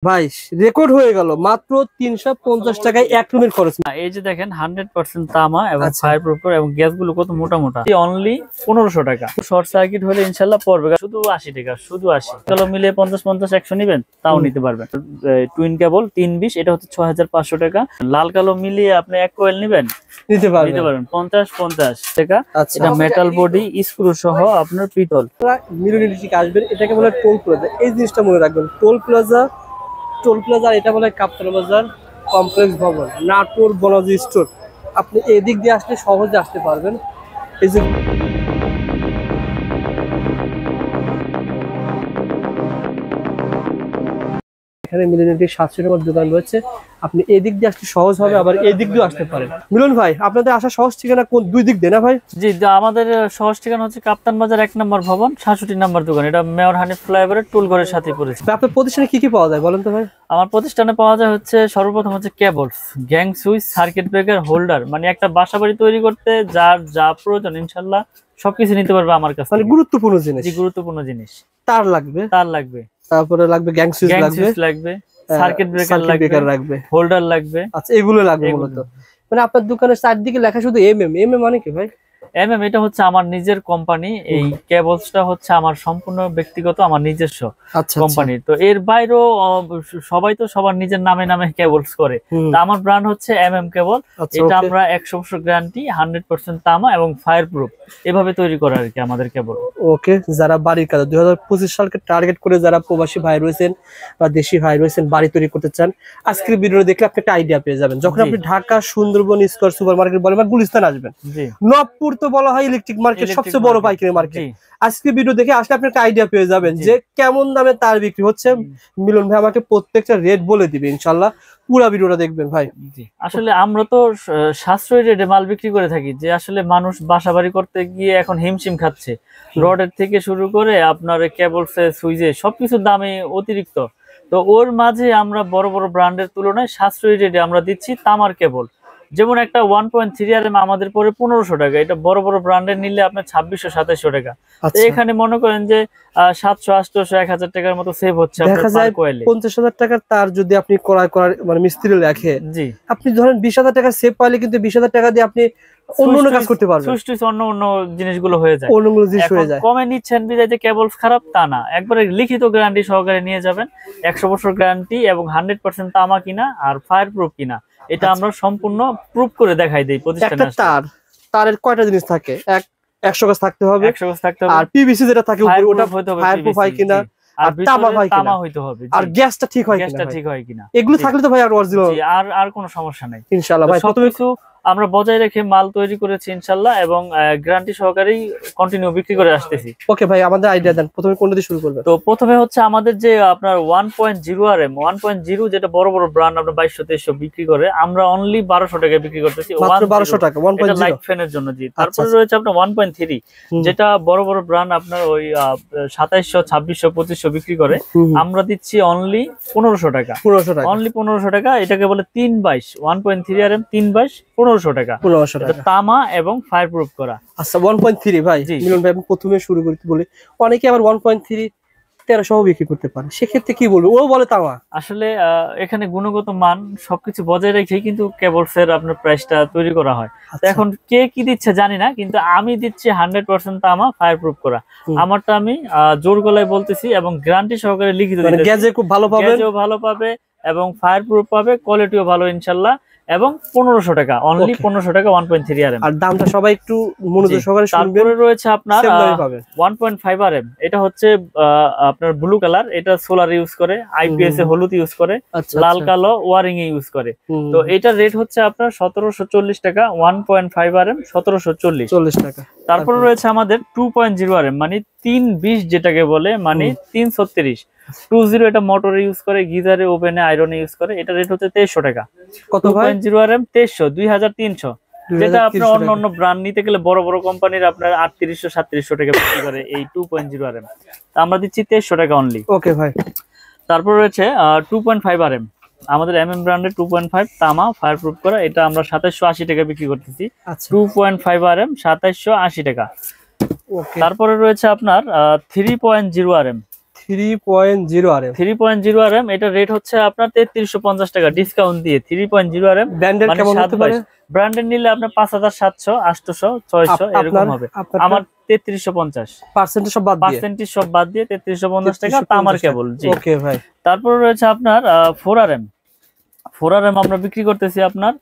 ভাই রেকর্ড হয়ে গেল মাত্র 350 টাকায় এক রুমের খরচ। এই যে দেখেন 100% তামা এবং আচ্ছা। ফায়ার প্রুফ এবং গ্যাস গুলো কত মোটা মোটা, অনলি 1500 টাকা। শর্ট সার্কিট হলে ইনশাল্লাহ পড়বে শুধু 80 টাকা, শুধু 80। চলো মিলে 50-50-100 নিবেন তাও নিতে পারবেন। টুইন কেবল 320, এটা হচ্ছে 6500 টাকা। লাল কালো মিলিয়ে আপনি এক কয়েল নিবেন নিতে পারবেন 50-50 টাকা। আচ্ছা। এটা মেটাল বডি স্ক্রু সহ আপনার পিতল। মিরর ইলেকট্রিক আসবেন, এটাকে বলে টোল প্লাজা। এই জিনিসটা মনে রাখবেন, টোল প্লাজা। এটা বলে কাপ্তান বাজার কমপ্লেক্স ভবন, নাটোর বনাজি স্টোর। আপনি এদিক দিয়ে আসলে সহজে আসতে পারবেন। এই যে এখানে মিলনের 700 টাকার দোকান রয়েছে, আপনি এদিক দিয়ে আসতে সহজ হবে, আবার এই দিক দিয়ে আসতে পারেন। মিলন ভাই, আপনাদের আসা সহজ ঠিকানা কোন দুই দিক দিয়ে না ভাই? জি, আমাদের সহজ ঠিকানা হচ্ছে কাপ্তান বাজার 1 নম্বর ভবন, 66 নম্বর দোকান। এটা মেয়র হানিফ ফ্লাইওভারের টুল ঘরের সাথে পড়েছে। আপনার প্রতিষ্ঠানে কি কি পাওয়া যায় বলেন তো ভাই? আমার প্রতিষ্ঠানে পাওয়া যায় হচ্ছে সর্বপ্রথম হচ্ছে cables, gang switch, circuit breaker, holder. মানে একটা বাসাবাড়ি তৈরি করতে যার যা প্রয়োজন ইনশাল্লাহ সবকিছু নিতে পারবে আমার কাছে। মানে গুরুত্বপূর্ণ জিনিস। জি, গুরুত্বপূর্ণ জিনিস। তার লাগবে, তারপরে লাগবে গ্যাং সুইচ লাগবে, সার্কিট ব্রেকার লাগবে, হোল্ডার লাগবে। আচ্ছা, এগুলো লাগবে মূলত। মানে আপনার দোকানের চারদিকে লেখা শুধু এমএম মানে কি ভাই? এটা হচ্ছে আমার নিজের কোম্পানি। এই কেবলসটা হচ্ছে আমার সম্পূর্ণ ব্যক্তিগত, আমার নিজস্ব কোম্পানি। তো এর বাইরেও সবাই তো সবার নিজের নামে নামে কেবলস করে। তো আমার ব্র্যান্ড হচ্ছে কেবল। এটা আমরা 100% গ্যারান্টি, 100% তামা এবং ফায়ার প্রুফ এভাবে তৈরি করা আর কি আমাদের কেবল। ওকে, যারা বাড়ির কাজ 2025 সালকে টার্গেট করে যারা প্রবাসী ভাই রয়েছেন বা দেশি ভাই রয়েছেন বাড়ি তৈরি করতে চান, আজকের ভিডিও দেখলে আপনি একটা আইডিয়া পেয়ে যাবেন। যখন আপনি Dhaka Sundarban square super market বলেন বা গুলিস্তান আসবেন, নবপুর তো বলা হয় ইলেকট্রিক মার্কেট, সবচেয়ে বড় পাইকারি মার্কেট। আজকে ভিডিও দেখে আসলে আপনি একটা আইডিয়া পেয়ে যাবেন যে কেমন দামে তার বিক্রি হচ্ছে। মিলন ভাই আমাকে প্রত্যেকটা রেট বলে দিবে ইনশাআল্লাহ, পুরো ভিডিওটা দেখবেন ভাই। আসলে আমরা তো সাশ্রয়ী রেটে মাল বিক্রি করে থাকি, যে আসলে মানুষ বাসাবাড়ি করতে গিয়ে এখন হিমশিম খাচ্ছে। রডের থেকে শুরু করে আপনার কেবলসে, সুইচে সবকিছুর দামে অতিরিক্ত। তো ওর মাঝে আমরা বড় বড় ব্র্যান্ডের তুলনায় সাশ্রয়ী রেটে আমরা দিচ্ছি তামার কেবল। যেমন একটা 1.3 RM আমাদের পরে 1500 টাকা, এটা বড় বড় ব্র্যান্ডের নিলে আপনার 2600-2700 টাকা। এখানে মনে করেন যে 700-800-1000 টাকার মতো সেভ হচ্ছে। 50,000 টাকার তার যদি আপনি ক্রয় করার মানে মিস্ত্রি লেখে, জি আপনি ধরেন 20,000 টাকা সেভ পাইলে কিন্তু 20,000 টাকা দিয়ে আপনি অন্য কাজ করতে পারবেন। অন্য জিনিসগুলো হয়ে যায়, অন্যগুলো জিনিস হয়ে যায়। কমে নিচ্ছেন বিদায় যে কেবলস খারাপ তা না, একবারে লিখিত গ্যারান্টি সহকারে নিয়ে যাবেন। 100 বছর গ্যারান্টি এবং 100% তামা কিনা আর ফায়ার প্রুফ কিনা, এটা আমরা সম্পূর্ণ প্রুফ করে দেখাই দেই প্রতিষ্ঠানে। তারের কয়টা জিনিস থাকে? 100 গজ থাকতে হবে, 100 গজ থাকতে হবে। আর পিভিসি যেটা থাকে উপরে ওটা ফায়ার প্রুফ হয় কিনা, আর তামা হইতে হবে, আর গ্যাসটা ঠিক হয় কিনা। এগুলো থাকলে তো ভাই আর অরিজিনাল, আর কোনো সমস্যা নাই ইনশাআল্লাহ ভাই। সবকিছু আমরা বজায় রেখে মাল তৈরি করেছি ইনশাআল্লাহ, এবং গ্যারান্টি সহকারেই কন্টিনিউ বিক্রি করে আসতেছি। ওকে ভাই, আমাদের আইডিয়া দেন, প্রথমে কোনটা দিয়ে শুরু করবেন? তো প্রথমে হচ্ছে আমাদের যে আপনার 1.0 RM 1.0, যেটা বড় বড় ব্র্যান্ড আপনার 2200-2300 বিক্রি করে, আমরা অনলি 1200 টাকায় বিক্রি করতেছি। মাত্র 1200 টাকা 1.0 লাইট ফ্যানের জন্য। জি, তারপরে রয়েছে আপনার 1.3, যেটা বড় বড় ব্র্যান্ড আপনার ওই 2700-2600-2500 বিক্রি করে, আমরা দিচ্ছি অনলি 1500 টাকা। অনলি 1500 টাকা। এটাকে বলে 322 1.3 RM 322 1500 টাকা। তামা এবং ফায়ার প্রুফ করা। আচ্ছা, 1.3 ভাই মিলন ভাই, আমি প্রথমে শুরু করতে বলি, অনেকে আবার 1.3 1300 বিক্রি করতে পারে, সেক্ষেত্রে কি বলবো? ও বলে তামা। আসলে এখানে গুণগত মান সবকিছু বজায় রেখে কিন্তু কেবলস এর আপনার প্রাইসটা তৈরি করা হয়। এখন কে কি দিচ্ছে জানি না, কিন্তু আমি দিচ্ছি 100% তামা ফায়ার প্রুফ করা। আমারটা আমি জোর গলায় বলতেছি এবং গ্যারান্টি সহকারে লিখিত দিতেছি। গ্যাজে খুব ভালো পাবে, গ্যাজও ভালো পাবে এবং ফায়ার প্রুফ পাবে, কোয়ালিটিও ভালো ইনশাআল্লাহ। এবং 1500 টাকা, অনলি 1500 টাকা 1.3 RM। আর দামটা সবাই একটু মনোযোগ সহকারে শুনবেন। তারপরে রয়েছে আপনার 1.5 RM, এটা হচ্ছে আপনার ব্লু কালার, এটা সোলার ইউজ করে, আইপিএস এ হলুদ ইউজ করে, লাল কালো ওয়ারিং এ ইউজ করে। তো এটার রেট হচ্ছে আপনার 1740 টাকা। 1.5 RM 1740 টাকা। তারপরে রয়েছে আমাদের 2.0 RM, মানে 320 যেটাকে বলে, মানে 336 20, এটা মোটরে ইউজ করে, গিজারে, ওভেনে, আয়রনে ইউজ করে। এটা রেট হচ্ছে 2300 টাকা। কত ভাই? 2.0 RM 2300, 2300। যেটা আপনার অন্য ব্র্যান্ড নিতে গেলে বড় বড় কোম্পানির আপনার 3800-3700 টাকা বিক্রি করে এই 2.0 RM। আমরা দিচ্ছি 2300 টাকা অনলি। ওকে ভাই। তারপর রয়েছে 2.5 RM, আমাদের ব্র্যান্ডের 2.5 তামা ফায়ার প্রুফ করা, এটা আমরা 2780 টাকা বিক্রি করতেছি। 2.5 RM 2780 টাকা। তারপরে রয়েছে আপনার 3.0 RM, 3.0 RM 3.0 RM, এটা রেট হচ্ছে আপনার 3350 টাকা ডিসকাউন্ট দিয়ে। 3.0 RM ব্র্যান্ডের কেমন হতে পারে? ব্র্যান্ডের নিলে আপনার 5700, 800, 600 এরকম হবে। আমার 3350 পার্সেন্টেজ সব বাদ দিয়ে, পার্সেন্টেজ সব বাদ দিয়ে 3350 টাকা তামার কেবল। জি ওকে ভাই। তারপর রয়েছে আপনার 4RM। 4RM আমরা বিক্রি করতেছি আপনার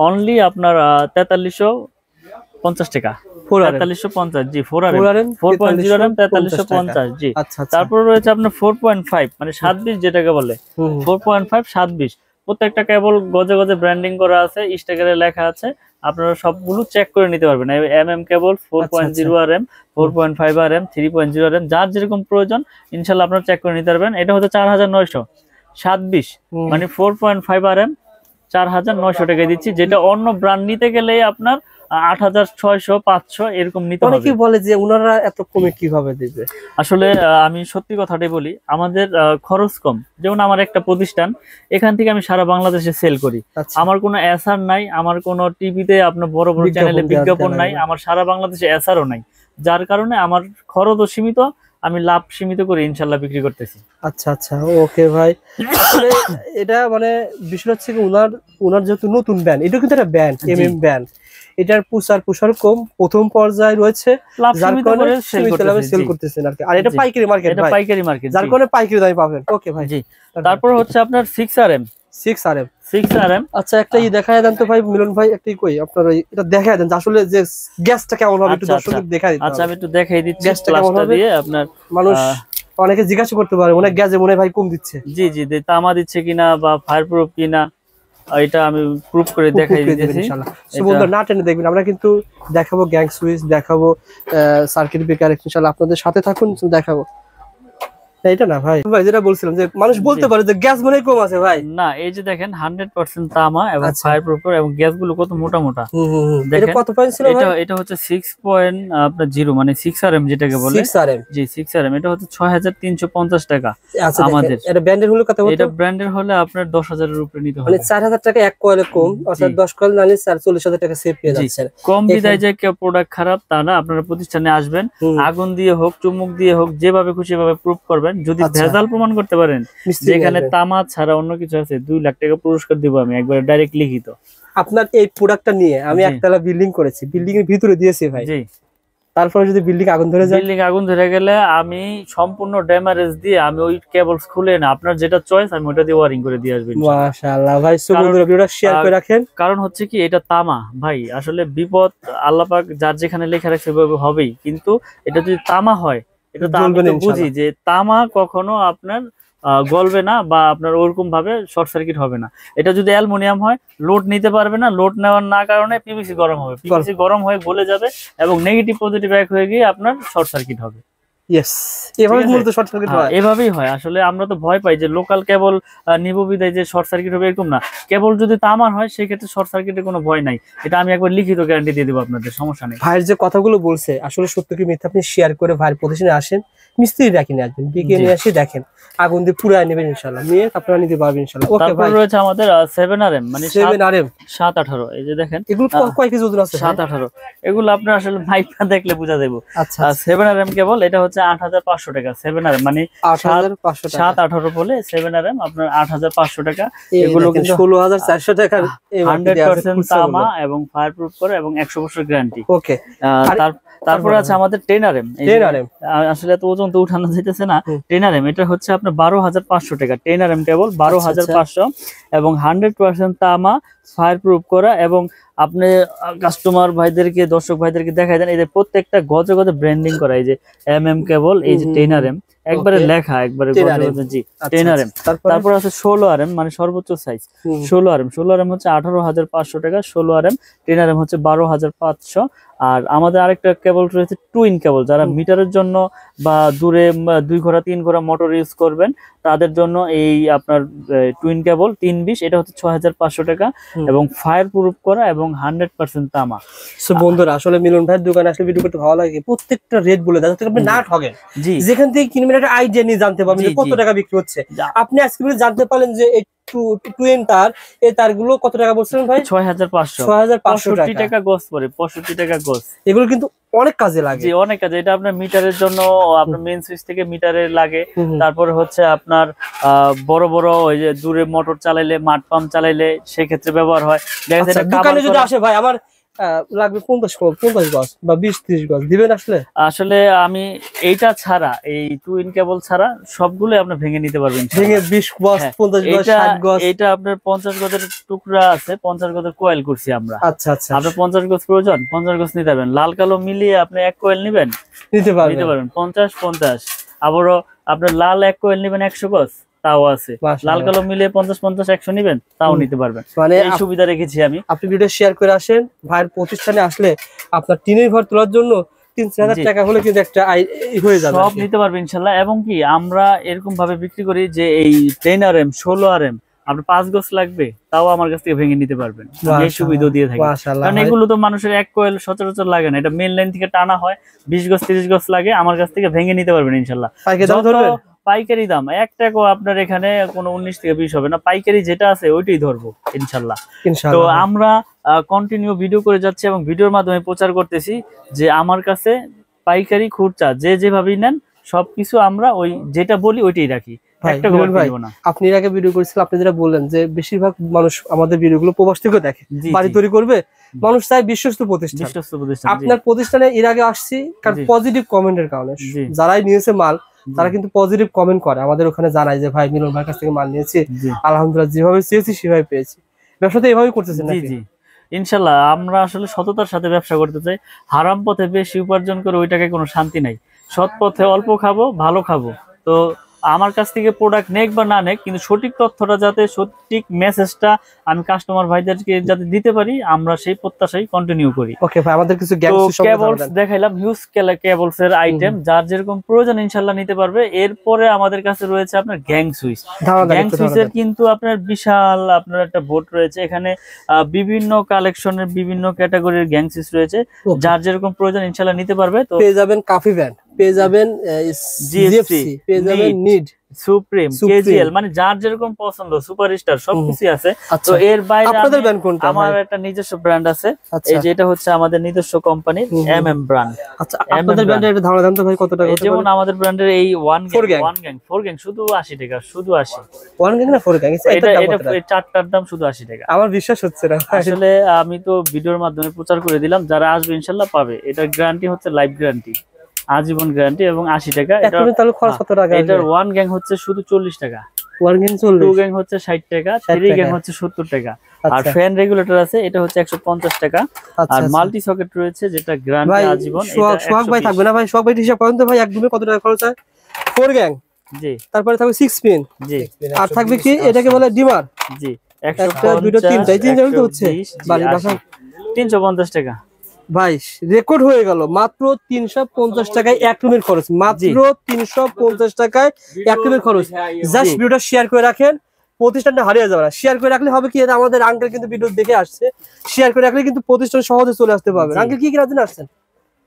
অনলি আপনার 4350 টাকা। 4350, জি 4RM 4.0 RM 4350, জি। তারপর রয়েছে আপনার 4.5 মানে 720 যেটাকে বলে, 4.5 720। প্রত্যেকটা কেবল গজে গজে ব্র্যান্ডিং করা আছে, স্টিকারে লেখা আছে, আপনারা সবগুলো চেক করে নিতে পারবেন। কেবল 4.0 RM, 4.5 RM, 3.0 RM, যার যেরকম প্রয়োজন ইনশাআল্লাহ আপনারা চেক করে নিতে পারবেন। এটা হচ্ছে 4927, মানে 4.5 RM 4900 টাকায় দিচ্ছি, যেটা অন্য ব্র্যান্ড নিতে গেলে আপনার 8600, 500 এরকম নিতে হবে। অনেকেই বলে যে ওনারা এত কমে কিভাবে দিবে। আসলে আমি সত্যি কথাটাই বলি, আমাদের খরচ কম। যেমন আমার একটা প্রতিষ্ঠান, এখান থেকে আমি সারা বাংলাদেশে সেল করি। আমার কোনো এসআর নাই, আমার কোনো টিভিতে আপনার বড় বড় চ্যানেলে বিজ্ঞাপন নাই, আমার সারা বাংলাদেশে এসআরও নাই, যার কারণে আমার খরচও সীমিত, আমি লাভ সীমিত করে ইনশাল্লাহ বিক্রি করতেছি। আচ্ছা আচ্ছা, ওকে ভাই। আসলে এটা মানে বিষয় হচ্ছে কি, ওনার যেহেতু নতুন ব্র্যান্ড, এটা কিন্তু একটা ব্র্যান্ড, এমএম ব্র্যান্ড, এটার প্রসার কম, প্রথম পর্যায়ে রয়েছে, যার কারণে সেল করতেছেন আর কি। আর এটা পাইকারি মার্কেট, এটা পাইকারি মার্কেট, যার কারণে পাইকারি দামে পাবেন। ওকে ভাই, জি। তারপর হচ্ছে আপনার 6RM। আচ্ছা, একটা দেখায় দেন তো ভাই মিলন ভাই, একটাই কই আপনার এটা দেখায় দেন আসলে যে গ্যাসটা কেমন হবে, একটু দর্শকদের দেখাই দিতে। আচ্ছা আমি একটু দেখাই দিচ্ছি গ্যাসটা কেমন হবে দিয়ে। আপনার মানুষ অনেকে জিজ্ঞাসা করতে পারে অনেক গ্যাসে মনে ভাই কম দিচ্ছে। জি জি, তামা দিচ্ছে কিনা বা ফায়ার প্রুফ কিনা, এটা আমি প্রুফ করে দেখাই দিতেছি ইনশাআল্লাহ। সো বন্ধুরা না টেনে দেখবেন, আমরা কিন্তু দেখাবো গ্যাং সুইচ, দেখাবো সার্কিট ব্রেকার, ইনশাআল্লাহ আপনাদের সাথে থাকুন, দেখাবো। এটা না ভাই, যেটা বলছিলাম যে মানুষ বলতে পারে যে গ্যাস মনে কম আছে ভাই, না এই যে দেখেন 100% তামা এবং ফায়ার প্রুফ, এবং গ্যাস গুলো কত মোটা মোটা। এটা কত পয়েন্ট ছিল ভাই? এটা হচ্ছে 6.0 মানে 6RM যেটাকে বলে। 6RM, জি 6RM, এটা হচ্ছে 6350 টাকা আমাদের। এটা ব্র্যান্ডের হলে কত হতো? এটা ব্র্যান্ডের হলে আপনার 10,000 এর উপরে নিতে হবে, মানে 4000 টাকা এক কয়েলে কম, অর্থাৎ 10 কয়েল নিলে 40,000 টাকা সেভ পেয়ে যাচ্ছেন। কম বিদায় যে কেউ প্রোডাক্ট খারাপ তা না, আপনারা প্রতিষ্ঠানে আসবেন, আগুন দিয়ে হোক চুমুক দিয়ে হোক যেভাবে খুশি ভাবে প্রুফ করবেন। যদি ভেজাল প্রমাণ করতে পারেন যেখানে তামা ছাড়া অন্য কিছু আছে, 2 লাখ টাকা পুরস্কার দিব আমি একবার ডাইরেক্ট লিখিত। আপনার এই প্রোডাক্টটা নিয়ে আমি একতলা বিল্ডিং করেছি, বিল্ডিং এর ভিতরে দিয়েছি ভাই। জি। তারপরে যদি বিল্ডিং আগুন ধরে যায়, বিল্ডিং আগুন ধরে গেলে আমি সম্পূর্ণ ড্যামেজ দিয়ে আমি ওই কেবলস খুলে না, আপনার যেটা চয়েস আমি ওটা দিয়ে ওয়্যারিং করে দিয়ে আসব ইনশাআল্লাহ। মাশাআল্লাহ ভাই, সো বন্ধুরা ভিডিওটা শেয়ার করে রাখেন। কারণ হচ্ছে কি, এটা তামা ভাই, আসলে বিপদ আল্লাহ পাক যার যেখানে লেখা রাখছে সেভাবে হবেই, কিন্তু এটা যদি তামা হয়, এটা তো আমি তো বুঝি যে তামা কখনো আপনার গলবে না বা আপনার ওরকম ভাবে শর্ট সার্কিট হবে না। এটা যদি অ্যালুমিনিয়াম হয়, লোড নিতে পারবে না, লোড নেওয়ার না কারণে পিভিসি গরম হবে, পিভিসি গরম হয়ে গলে যাবে এবং নেগেটিভ পজিটিভ এক হয়ে গিয়ে আপনার শর্ট সার্কিট হবে। এভাবেই হয়। আসলে আমরা তো ভয় পাই যে লোকাল কেবল নিব বিদায় যে শর্ট সার্কিট হবে, এরকম না। কেবল যদি তামার হয় সেক্ষেত্রে শর্ট সার্কিটের কোনো ভয় নাই, এটা আমি একবার লিখিত গ্যারান্টি দিয়ে দেবো আপনাদের, সমস্যা নেই। ভাইয়ের যে কথাগুলো বলছে আসলে সত্য কি মিথ্যা আপনি শেয়ার করে ভাইয়ের প্রতিষ্ঠানে আসেন, মিস্ত্রি ডাকি নিয়ে আসবেন, ডেকে নিয়ে আসি দেখেন, আগুন দিয়ে পুরাই নেবেন ইনশাআল্লাহ, নিয়ে আপনারা নিতে পারবেন ইনশাআল্লাহ। ওকে ভাই, রয়েছে আমাদের 7RM মানে 7RM 718, এই যে দেখেন এগুলো কয় কেজি ওজন আছে? 718, এগুলো আপনার আসলে মাইকটা দেখলে বোঝা যাবে। আচ্ছা 7RM কেবল, এটা হচ্ছে 8500 টাকা। 7RM মানে 8500 টাকা, 718 বলে 7RM আপনার 8500 টাকা। এগুলো কিন্তু 16400 টাকা, 100% তামা এবং ফায়ার প্রুফ করে এবং 100 বছর গ্যারান্টি। ওকে। তারপরে আছে আমাদের 10RM। আসলে এত ওজন তো উঠানো যাইতেছে না। 10RM এটা হচ্ছে আপনার 12500 টাকা। 10RM কেবল 12500 এবং 100% তামা, ফায়ার প্রুফ করা। এবং আপনি কাস্টমার ভাইদেরকে, দর্শক ভাইদেরকে দেখাই দেন, এই যে প্রত্যেকটা গজে গজে ব্র্যান্ডিং করা, এই যে MM কেবল, এই যে 10RM একবারে লেখা, একবারে গজে গজে। জি 10RM। তারপর আছে 16RM মানে সর্বোচ্চ সাইজ 16RM। 16RM হচ্ছে 18500 টাকা 16RM। 10RM হচ্ছে 12500। আর আমাদের আরেকটা কেবল রয়েছে টুইন কেবল, যারা মিটারের জন্য বা দূরে 2 ঘোড়া 3 ঘোড়া মোটর ইউজ করবেন তাদের জন্য এই আপনার টুইন কেবল 320, এটা হচ্ছে 6500 টাকা এবং ফায়ার প্রুফ করা এবং 100% তামা। সো বন্ধুরা আসলে মিলন ভাইয়ের দোকানে আসলে ভিডিও করতে ভালো লাগে, প্রত্যেকটা রেট বলে দেয় যাতে আপনি না ঠকেন। জি, যেখান থেকে কিনবেন একটা আইডিয়া নিয়ে জানতে পারবেন যে কত টাকা বিক্রি হচ্ছে। আপনি আজকে জানতে পারলেন যে এই টুইন তার, এই তারগুলো কত টাকা বলছিলেন ভাই? 6500 6500 টাকা গজ পড়ে, 65 টাকা গজ। এগুলো কিন্তু অনেক কাজে লাগে। জি অনেক কাজে, এটা আপনার মিটারের জন্য, আপনার মেইন সুইচ থেকে মিটারে লাগে। তারপরে হচ্ছে আপনার বড় বড় ওই যে দূরে মোটর চালাইলে, মাঠ পাম্প চালাইলে সেই ক্ষেত্রে ব্যবহার হয়। দেখা যায় দোকানে যদি আসে ভাই আমার লাগবে 50 গজ বা 20-30 গজ দিবেন আসলে? আসলে আমি এইটা ছাড়া, এই 2 ইন কেবল ছাড়া সবগুলো আপনি ভেঙে নিতে পারবেন। ভেঙে 20 গজ, 50 গজ, 60 গজ। এটা আপনার 50 গজের টুকরা আছে, 50 গজের কয়েল করছি আমরা। আচ্ছা আচ্ছা, আপনার 50 গজ প্রয়োজন, 50 গজ নিতে পারবেন। লাল কালো মিলিয়ে আপনি এক কয়েল নিবেন, নিতে পারবেন 50-50। আবারও আপনার লাল এক কয়েল নিবেন 100 গজ, তাও আছে। লাল কালো মিলিয়ে 50-50-100 নিবেন, তাও নিতে পারবেন। মানে এই সুবিধা রেখেছি আমি। আপনি ভিডিও শেয়ার করে আসেন, ভাইয়ের প্রতিষ্ঠানে আসলে আপনার টিনের ঘর তোলার জন্য 3-4 হাজার টাকা হলে কিন্তু একটা হয়ে যাবে, সব নিতে পারবেন ইনশাল্লাহ। এবং কি আমরা এরকম ভাবে বিক্রি করি যে এই 10 RM 16 RM আপনার 5 গজ লাগবে, তাও আমার কাছ থেকে ভেঙে নিতে পারবেন। এই সুবিধা দিয়ে থাকি, কারণ এগুলো তো মানুষের এক কয়েল সচরাচর লাগে না, এটা মেইন লাইন থেকে টানা হয়। 20 গজ 30 গজ লাগে, আমার কাছ থেকে ভেঙে নিতে পারবেন ইনশাল্লাহ। পাইকারি দাম 1 টাকাও আপনার এখানে কোনো 19 থেকে 20 হবে না, পাইকারি যেটা আছে ওইটাই ধরবো ইনশাল্লাহ। তো আমরা কন্টিনিউ ভিডিও করে যাচ্ছি এবং ভিডিওর মাধ্যমে প্রচার করতেছি যে আমার কাছে পাইকারি খুচরা যে যেভাবেই নেন সবকিছু আমরা ওই যেটা বলি ওইটাই রাখি। আপনি এর আগে ভিডিও করেছিলেন, আপনি যেটা বললেন যে বেশিরভাগ মানুষ আমাদের ভিডিওগুলো প্রবাস থেকে দেখে, বাড়ি তৈরি করবে, মানুষ চাই বিশ্বস্ত প্রতিষ্ঠান। আপনার প্রতিষ্ঠানে এর আগে আসছি কারণ পজিটিভ কমেন্টের কারণে, যারাই নিয়েছে মাল তারা কিন্তু পজিটিভ কমেন্ট করে, আমাদের ওখানে জানায় যে ভাই মিলন ভাইয়ের কাছ থেকে মাল নিয়েছি, আলহামদুলিল্লাহ যেভাবে চেয়েছি সেভাবে পেয়েছি। ব্যবসাতে এভাবেই করতেছেন নাকি? জি ইনশাল্লাহ, আমরা আসলে সততার সাথে ব্যবসা করতে চাই। হারাম পথে বেশি উপার্জন করে ওই টাকায় কোনো শান্তি নাই। সৎ পথে অল্প খাবো, ভালো খাবো। তো আমার কাছ থেকে প্রোডাক্ট নেক বা না নেক, কিন্তু সঠিক তথ্যটা যাতে, সঠিক মেসেজটা আমি কাস্টমার ভাইদেরকে যাতে দিতে পারি, আমরা সেই প্রত্যাশাই কন্টিনিউ করি। ওকে ভাই, আমাদের কিছু কেবলস দেখাইলাম, হিউজ কেবলস এর আইটেম, যার যেরকম প্রয়োজন ইনশাআল্লাহ নিতে পারবে। এরপরে আমাদের কাছে রয়েছে আপনার গ্যাং সুইচ। গ্যাং সুইচের কিন্তু আপনার বিশাল আপনার একটা বোর্ড রয়েছে, এখানে বিভিন্ন কালেকশনের বিভিন্ন ক্যাটাগরির গ্যাং সুইচ রয়েছে, যার যেরকম প্রয়োজন ইনশাআল্লাহ নিতে পারবে। তো পেয়ে যাবেন কাফি ব্যান্ড, পেয়ে যাবেন জিএফসি, পেয়ে যাবেন নিড, সুপ্রিম, কেজিএল, মানে যার যেরকম পছন্দ, সুপারস্টার সবকিছু আছে। তো এর বাইরে আপনাদের ব্র্যান্ড কোনটা? আমার একটা নিজস্ব ব্র্যান্ড আছে, এই যে এটা হচ্ছে আমাদের নিজস্ব কোম্পানি এমএম ব্র্যান্ড। আচ্ছা, আপনাদের ব্র্যান্ডের এটা ধারণা দাম তো ভাই কত টাকা? যেমন আমাদের ব্র্যান্ডের এই 1 গ্যাং শুধু 80 টাকা, শুধু 80। 1 গ্যাং না 4 গ্যাং? এটা চারটার দাম শুধু 80 টাকা। আমার বিশ্বাস হচ্ছে না আসলে, আমি তো ভিডিওর মাধ্যমে প্রচার করে দিলাম, যারা আসবে ইনশাআল্লাহ পাবে। এটার গ্যারান্টি হচ্ছে লাইফ গ্যারান্টি, আজীবন গ্যারান্টি, এবং 80 টাকা। তাহলে খরচ কত টাকা? এটার 1 গ্যাং হচ্ছে শুধু 40 টাকা, 1 গ্যাং 40, 2 গ্যাং হচ্ছে 60 টাকা, 3 গ্যাং হচ্ছে 70 টাকা। আর ফ্যান রেগুলেটর আছে, এটা হচ্ছে 150 টাকা। আর মাল্টি সকেট রয়েছে, যেটা গ্যারান্টি আজীবন। সোহাগ ভাই থাকবে না ভাই? সোহাগ ভাই হিসাব করেন তো ভাই, একদমই কত টাকা খরচ হয়? 4 গ্যাং, জি। তারপরে থাকবে 6 পিন, জি। আর থাকবে কি এটাকে বলে ডিমার, জি। 150, 2টা 3টা, 3টা হচ্ছে 350 টাকা। ভাই রেকর্ড হয়ে গেল, মাত্র 350 টাকায় এক রুমের খরচ, মাত্র 350 টাকায় এক রুমের খরচ। জাস্ট ভিডিওটা শেয়ার করে রাখেন, প্রতিষ্ঠানটা হারিয়ে যাবে না। শেয়ার করে রাখলে হবে কি, আমাদের আঙ্কেল কিন্তু ভিডিও দেখে আসছে, শেয়ার করে রাখলে কিন্তু প্রতিষ্ঠান সহজে চলে আসতে পারবে। আঙ্কেল কি কিনার জন্য আসছেন?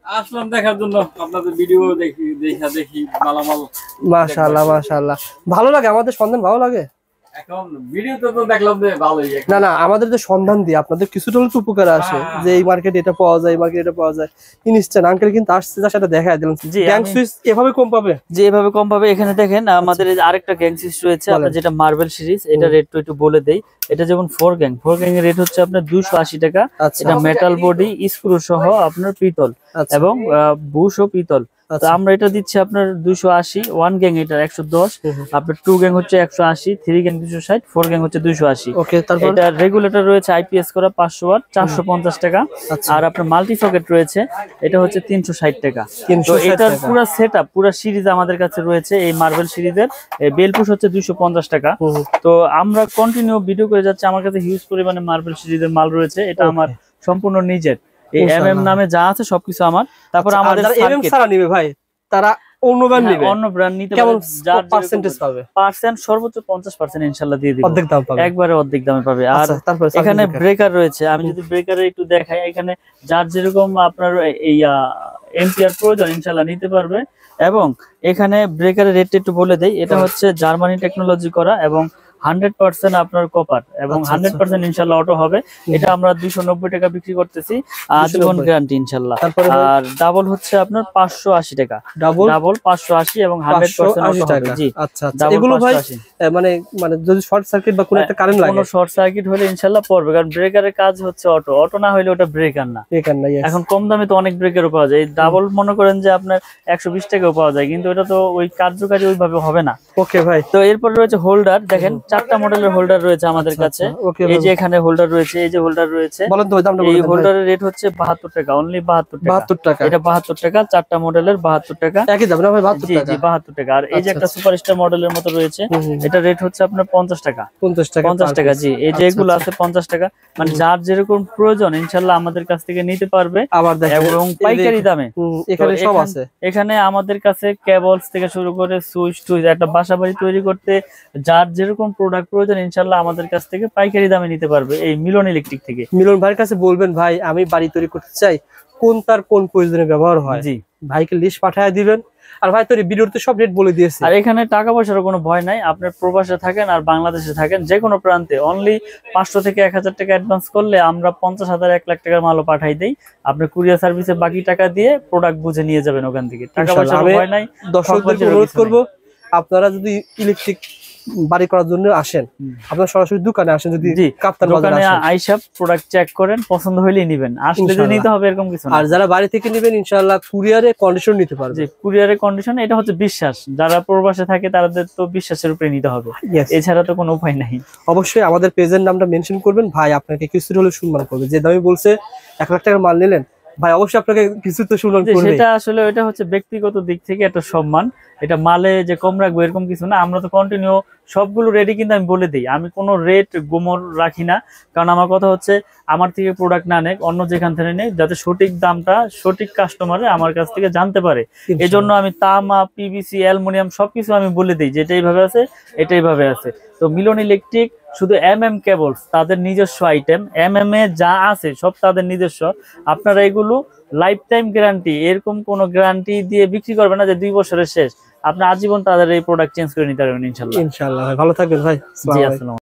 আসলাম দেখার জন্য, আপনাদের ভিডিও দেখি মালামাল। মাশাআল্লাহ মাশাআল্লাহ, ভালো লাগে আমাদের সন্ধান, ভালো লাগে। এখন ভিডিওতে তো দেখলাম যে ভালোই। না না, আমাদের যে সন্ধান দিয়ে আপনাদের কিছুটা হলে তো উপকার আসে, যে এই মার্কেটে এটা পাওয়া যায়, এই মার্কেটে এটা পাওয়া যায়। ইনস্ট্যান্ট আঙ্কেল কিন্তু আসছে, যা সেটা দেখায় দিলাম। গ্যাং সুইচ এভাবে কম পাবে? যে এভাবে কম পাবে। এখানে দেখেন আমাদের আরেকটা গ্যাং সুইচ রয়েছে, আপনার যেটা মার্বেল সিরিজ, এটা রেট তো একটু বলে দেই। এটা যেমন 4 গ্যাং এর রেট হচ্ছে আপনার 280 টাকা। এটা মেটাল বডি, স্ক্রু সহ আপনার পিতল, এবং বুশ ও পিতল। তো আমরা এটা দিচ্ছি আপনার 280। 1 গ্যাং এটা 110, আপনার 2 গ্যাং হচ্ছে 180, 3 গ্যাং 260, 4 গ্যাং হচ্ছে 280। ওকে, তারপর এটা রেগুলেটর রয়েছে আইপিএস করা 500 ওয়াট, 450 টাকা। আর আপনার মাল্টি সকেট রয়েছে, এটা হচ্ছে 360 টাকা। তো এটার পুরো সেটআপ, পুরো সিরিজ আমাদের কাছে রয়েছে। এই মার্বেল সিরিজের বেল পুশ হচ্ছে 250 টাকা। তো আমরা কন্টিনিউ ভিডিও করে যাচ্ছি, আমার কাছে হিউজ পরিমাণে মার্বেল সিরিজের মাল রয়েছে। এটা আমার সম্পূর্ণ নিজের, এই এমএম নামে যা আছে সবকিছু আমার। তারপর আমাদের এমএম ছাড়া নিবে ভাই, তারা অন্য ব্র্যান্ড নিবে, অন্য ব্র্যান্ড নিতে কেমন পার্সেন্টেজ পাবে? পার্সেন্ট সর্বোচ্চ 50% ইনশাআল্লাহ দিয়ে দিব, অর্ধেক দাম পাবে, একবারে অর্ধেক দামে পাবে। আর এখানে ব্রেকার রয়েছে, আমি যদি ব্রেকারে একটু দেখাই, এখানে যার যেরকম আপনার এই এম্পিয়ার প্রয়োজন ইনশাআল্লাহ নিতে পারবে। এবং এখানে ব্রেকারের রেটটা একটু বলে দেই, এটা হচ্ছে জার্মানি টেকনোলজি করা এবং 100% আপনার কপার এবং আচ্ছা, 100% ইনশাআল্লাহ অটো হবে। এটা আমরা 290 টাকা বিক্রি করতেছি, আজীবন 290 গ্যারান্টি ইনশাআল্লাহ। তারপরে ভাই? আর ডাবল হচ্ছে আপনার 580 টাকা, ডাবল ডাবল 580 এবং 100% অটো 580 হবে। টাকা। জি, আচ্ছা আচ্ছা, ডাবল এগুলো ভাই 580। মানে মানে যদি শর্ট সার্কিট বা কোনো একটা কারেন্ট লাগে, কোনো শর্ট সার্কিট হলে ইনশাআল্লাহ পড়বে, কারণ ব্রেকারের কাজ হচ্ছে অটো, অটো না হলে ওটা ব্রেকার না। বেকার নাই। এখন কম দামে তো অনেক ব্রেকারও পাওয়া যায়, ডাবল মনে করেন যে আপনার 120 টাকাও পাওয়া যায়, কিন্তু এটা তো ওই কার্যকারী ওইভাবে হবে না। ওকে ভাই, তো এরপর রয়েছে হোল্ডার, দেখেন 4টা মডেলের হোল্ডার রয়েছে আমাদের কাছে। ওকে এই যে এখানে হোল্ডার রয়েছে, এই যে হোল্ডার রয়েছে, বলেন তো ভাই দামটা এই বলেন ভাই। হোল্ডারের রেট হচ্ছে 72 টাকা, অনলি 72 টাকা। 72 টাকা, এটা 72 টাকা, 4টা মডেলের 72 টাকা। একই দাম না ভাই? 72 জি টাকা। জি 72 টাকা। আর এই যে আচ্ছা, একটা আচ্ছা। সুপারস্টার মডেলের মতো রয়েছে, এটা রেট হচ্ছে আপনার 50 টাকা। 50 টাকা, 50 টাকা, জি। এই যে এগুলো আছে 50 টাকা, মানে যার যেরকম প্রয়োজন ইনশাআল্লাহ আমাদের কাছ থেকে নিতে পারবে, আবার দেখেন এবং পাইকারি দামে। এখানে তো সব আছে। এখানে আমাদের কাছে কেবলস থেকে শুরু করে সুইচ টুইচ, একটা বাসা বাড়ি তৈরি করতে যার যেরকম প্রোডাক্ট প্রয়োজন ইনশাআল্লাহ আমাদের কাছ থেকে পাইকারি দামে নিতে পারবে এই মিলন ইলেকট্রিক থেকে। মিলন ভাইয়ের কাছে বলবেন ভাই আমি বাড়ি তৈরি করতে চাই, কোন তার কোন প্রয়োজনে ব্যবহার হয়, জি। ভাইকে লিস্ট পাঠিয়ে দিবেন। আর ভাই তোর ভিডিওতে সব রেট বলে দিয়েছে। আর এখানে টাকা পয়সার কোনো ভয় নাই, আপনার প্রবাসে থাকেন আর বাংলাদেশে থাকেন, যে কোনো প্রান্তে অনলি 500 থেকে 1000 টাকা অ্যাডভান্স করলে আমরা 50,000 1 লাখ টাকার মালও পাঠাই দেই। আপনি কুরিয়ার সার্ভিসে বাকি টাকা দিয়ে প্রোডাক্ট বুঝে নিয়ে যাবেন ওখান থেকে, টাকা পয়সার ইনশাআল্লাহ। ভয় নাই। দর্শকদেরকে অনুরোধ করবো, আপনারা যদি ইলেকট্রিক বাড়ি করার জন্য আসেন, আপনারা সরাসরি দোকানে আসেন। যদি জি, কাপ্তান বাজারে দোকানে আসেন, আইসা প্রোডাক্ট চেক করেন, পছন্দ হইলেই নিবেন, আসলে যে ইনশাআল্লাহ। নিতে হবে এরকম কিছু না। আর যারা বাড়ি থেকে নেবেন ইনশাআল্লাহ কুরিয়ারে কন্ডিশন নিতে পারবে। যে কুরিয়ারের কন্ডিশন, এটা হচ্ছে বিশ্বাস, যারা প্রবাসে থাকে তাদের তো বিশ্বাসের উপরে নিতে হবে, Yes. এছাড়া তো কোনো উপায় নাই। অবশ্যই আমাদের পেজের নামটা মেনশন করবেন, ভাই আপনাকে কিছু হলে সম্মান করবে। যে দামে বলছে 1 লাখ টাকার মাল নিলেন, ভাই অবশ্যই আপনাকে কিছু তো সম্মান যে করবে। সেটা আসলে ওইটা হচ্ছে ব্যক্তিগত দিক থেকে একটা সম্মান, এটা মালে যে কম রাখবো এরকম কিছু না। আমরা তো কন্টিনিউ সবগুলো রেডি, কিন্তু আমি বলে দিই আমি কোনো রেট গোমর রাখি না, কারণ আমার কথা হচ্ছে আমার থেকে প্রোডাক্ট না নেক, অন্য যেখান থেকে নেই, যাতে সঠিক দামটা সঠিক কাস্টমারে আমার কাছ থেকে জানতে পারে। এই জন্য আমি তামা, পিভিসি, অ্যালুমিনিয়াম সবকিছু আমি বলে দিই যে এটা এইভাবে আছে, এটা এইভাবে আছে। তো মিলন ইলেকট্রিক শুধু কেবলস তাদের নিজস্ব আইটেম, এ যা আছে সব তাদের নিজস্ব। আপনারা এগুলো লাইফ টাইম গ্যারান্টি, এরকম কোনো গ্যারান্টি দিয়ে বিক্রি করবে না যে 2 বছরের শেষ, আপনি আজীবন তাদের এই প্রোডাক্ট চেঞ্জ করে নিতে পারবেন ইনশাআল্লাহ। ইনশাআল্লাহ ভাই, ভালো থাকবেন ভাই। জি, আসসালামু আলাইকুম। আসসালাম।